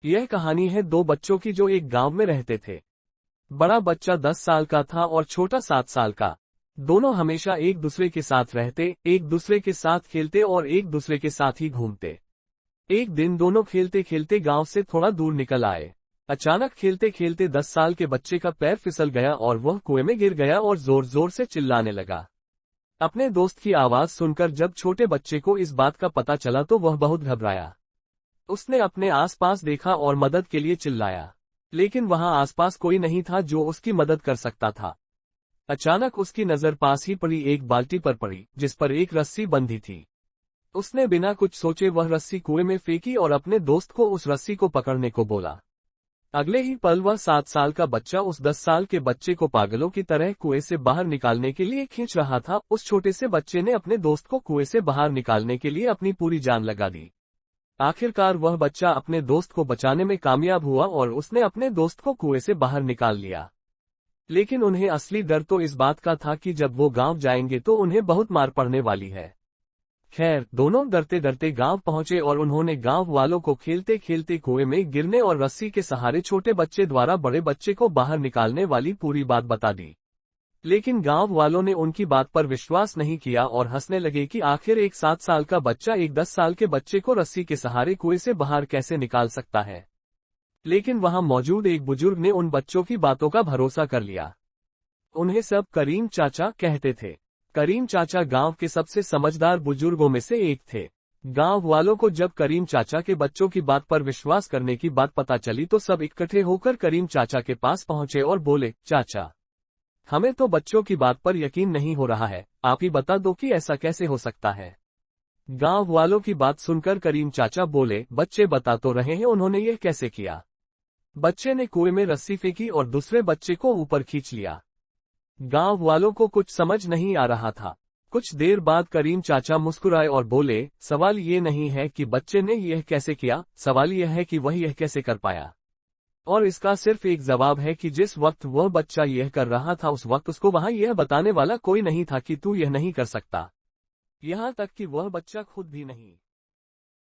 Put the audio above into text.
यह कहानी है दो बच्चों की जो एक गांव में रहते थे। बड़ा बच्चा 10 साल का था और छोटा 7 साल का। दोनों हमेशा एक दूसरे के साथ रहते, एक दूसरे के साथ खेलते और एक दूसरे के साथ ही घूमते। एक दिन दोनों खेलते खेलते गांव से थोड़ा दूर निकल आए। अचानक खेलते खेलते 10 साल के बच्चे का पैर फिसल गया और वह कुएं में गिर गया और जोर जोर से चिल्लाने लगा। अपने दोस्त की आवाज सुनकर जब छोटे बच्चे को इस बात का पता चला तो वह बहुत घबराया। उसने अपने आसपास देखा और मदद के लिए चिल्लाया, लेकिन वहां आसपास कोई नहीं था जो उसकी मदद कर सकता था। अचानक उसकी नजर पास ही पड़ी एक बाल्टी पर पड़ी जिस पर एक रस्सी बंधी थी। उसने बिना कुछ सोचे वह रस्सी कुएं में फेंकी और अपने दोस्त को उस रस्सी को पकड़ने को बोला। अगले ही पल वह 7 साल का बच्चा उस 10 साल के बच्चे को पागलों की तरह कुएं से बाहर निकालने के लिए खींच रहा था। उस छोटे से बच्चे ने अपने दोस्त को कुएं से बाहर निकालने के लिए अपनी पूरी जान लगा दी। आखिरकार वह बच्चा अपने दोस्त को बचाने में कामयाब हुआ और उसने अपने दोस्त को कुएं से बाहर निकाल लिया। लेकिन उन्हें असली डर तो इस बात का था कि जब वो गांव जाएंगे तो उन्हें बहुत मार पड़ने वाली है। खैर, दोनों डरते डरते गांव पहुंचे और उन्होंने गांव वालों को खेलते खेलते कुएं में गिरने और रस्सी के सहारे छोटे बच्चे द्वारा बड़े बच्चे को बाहर निकालने वाली पूरी बात बता दी। लेकिन गांव वालों ने उनकी बात पर विश्वास नहीं किया और हंसने लगे कि आखिर एक 7 साल का बच्चा एक 10 साल के बच्चे को रस्सी के सहारे कुएं से बाहर कैसे निकाल सकता है। लेकिन वहां मौजूद एक बुजुर्ग ने उन बच्चों की बातों का भरोसा कर लिया। उन्हें सब करीम चाचा कहते थे। करीम चाचा गांव के सबसे समझदार बुजुर्गों में से एक थे। गांव वालों को जब करीम चाचा के बच्चों की बात पर विश्वास करने की बात पता चली तो सब इकट्ठे होकर करीम चाचा के पास पहुंचे और बोले, चाचा, हमें तो बच्चों की बात पर यकीन नहीं हो रहा है, आप ही बता दो कि ऐसा कैसे हो सकता है। गांव वालों की बात सुनकर करीम चाचा बोले, बच्चे बता तो रहे हैं उन्होंने यह कैसे किया। बच्चे ने कुएं में रस्सी फेंकी और दूसरे बच्चे को ऊपर खींच लिया। गांव वालों को कुछ समझ नहीं आ रहा था। कुछ देर बाद करीम चाचा मुस्कुराए और बोले, सवाल ये नहीं है कि बच्चे ने यह कैसे किया, सवाल यह है कि वह यह कैसे कर पाया। और इसका सिर्फ एक जवाब है कि जिस वक्त वह बच्चा यह कर रहा था उस वक्त उसको वहां यह बताने वाला कोई नहीं था कि तू यह नहीं कर सकता। यहां तक कि वह बच्चा खुद भी नहीं।